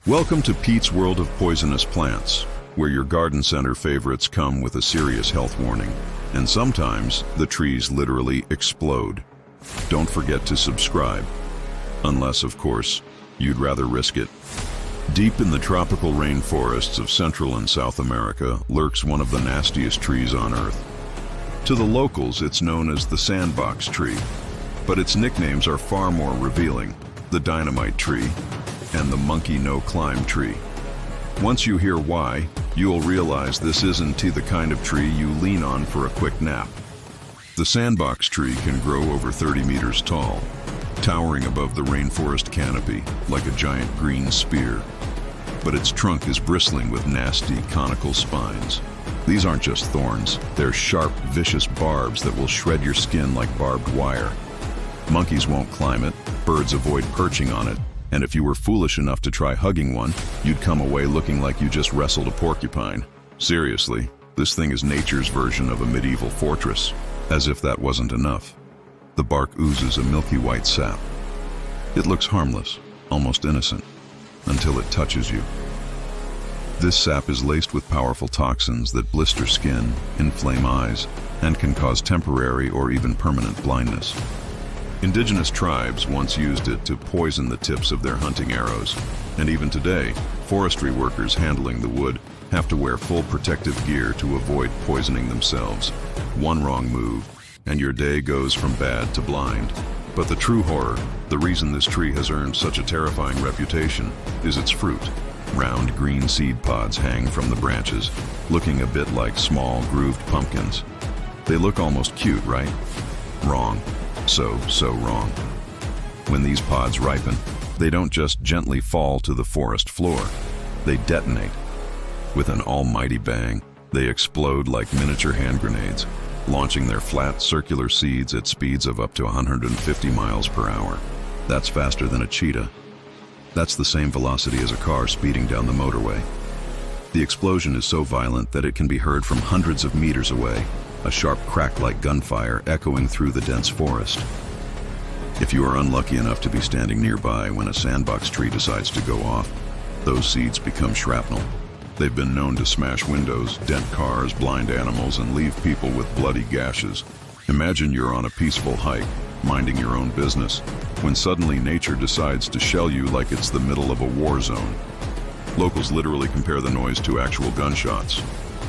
Welcome to Pete's World of Poisonous Plants, where your garden center favorites come with a serious health warning. And sometimes, the trees literally explode. Don't forget to subscribe. Unless, of course, you'd rather risk it. Deep in the tropical rainforests of Central and South America lurks one of the nastiest trees on Earth. To the locals, it's known as the Sandbox Tree, but its nicknames are far more revealing: the dynamite tree and the monkey no-climb tree. Once you hear why, you'll realize this isn't the kind of tree you lean on for a quick nap. The sandbox tree can grow over 30 meters tall, towering above the rainforest canopy like a giant green spear. But its trunk is bristling with nasty conical spines. These aren't just thorns, they're sharp, vicious barbs that will shred your skin like barbed wire. Monkeys won't climb it, birds avoid perching on it, and if you were foolish enough to try hugging one, you'd come away looking like you just wrestled a porcupine. Seriously, this thing is nature's version of a medieval fortress. As if that wasn't enough, the bark oozes a milky white sap. It looks harmless, almost innocent, until it touches you. This sap is laced with powerful toxins that blister skin, inflame eyes, and can cause temporary or even permanent blindness. Indigenous tribes once used it to poison the tips of their hunting arrows, and even today, forestry workers handling the wood have to wear full protective gear to avoid poisoning themselves. One wrong move, and your day goes from bad to blind. But the true horror, the reason this tree has earned such a terrifying reputation, is its fruit. Round green seed pods hang from the branches, looking a bit like small grooved pumpkins. They look almost cute, right? Wrong. So wrong. When these pods ripen, they don't just gently fall to the forest floor. They detonate. With an almighty bang, they explode like miniature hand grenades, launching their flat, circular seeds at speeds of up to 150 miles per hour. That's faster than a cheetah. That's the same velocity as a car speeding down the motorway. The explosion is so violent that it can be heard from hundreds of meters away, a sharp crack like gunfire echoing through the dense forest. If you are unlucky enough to be standing nearby when a sandbox tree decides to go off, those seeds become shrapnel. They've been known to smash windows, dent cars, blind animals, and leave people with bloody gashes. Imagine you're on a peaceful hike, minding your own business, when suddenly nature decides to shell you like it's the middle of a war zone. Locals literally compare the noise to actual gunshots.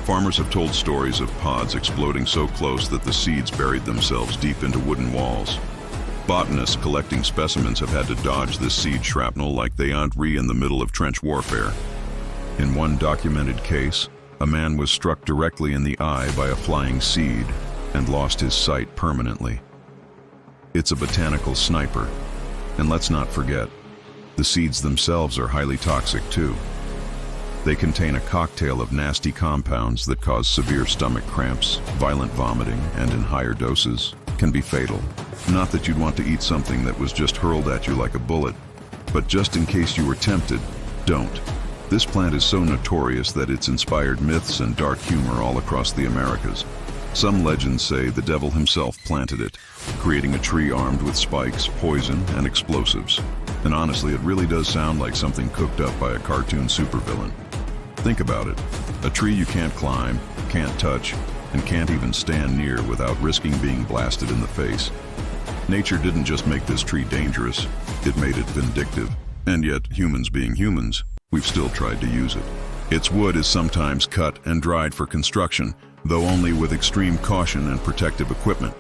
Farmers have told stories of pods exploding so close that the seeds buried themselves deep into wooden walls. Botanists collecting specimens have had to dodge this seed shrapnel like they aren't in the middle of trench warfare. In one documented case, a man was struck directly in the eye by a flying seed and lost his sight permanently. It's a botanical sniper. And let's not forget, the seeds themselves are highly toxic too. They contain a cocktail of nasty compounds that cause severe stomach cramps, violent vomiting, and in higher doses, can be fatal. Not that you'd want to eat something that was just hurled at you like a bullet, but just in case you were tempted, don't. This plant is so notorious that it's inspired myths and dark humor all across the Americas. Some legends say the devil himself planted it, creating a tree armed with spikes, poison, and explosives. And honestly, it really does sound like something cooked up by a cartoon supervillain. Think about it. A tree you can't climb, can't touch, and can't even stand near without risking being blasted in the face. Nature didn't just make this tree dangerous, it made it vindictive. And yet, humans being humans, we've still tried to use it. Its wood is sometimes cut and dried for construction, though only with extreme caution and protective equipment.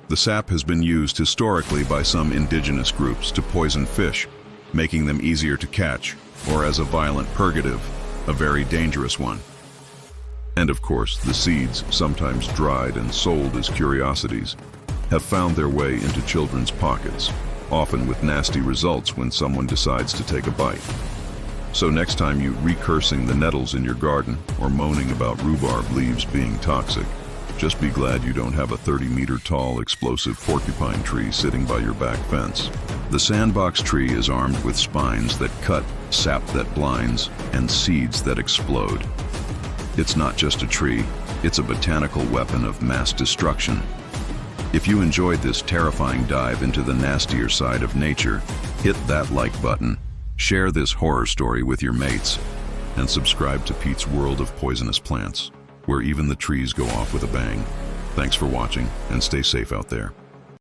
The sap has been used historically by some indigenous groups to poison fish, making them easier to catch, or as a violent purgative, a very dangerous one. And of course, the seeds, sometimes dried and sold as curiosities, have found their way into children's pockets, often with nasty results when someone decides to take a bite. So next time you recursing the nettles in your garden or moaning about rhubarb leaves being toxic, just be glad you don't have a 30-meter tall explosive porcupine tree sitting by your back fence. The sandbox tree is armed with spines that cut, sap that blinds, and seeds that explode. It's not just a tree, it's a botanical weapon of mass destruction. If you enjoyed this terrifying dive into the nastier side of nature, hit that like button Share this horror story with your mates, and subscribe to Pete's World of Poisonous Plants, where even the trees go off with a bang. Thanks for watching, and stay safe out there.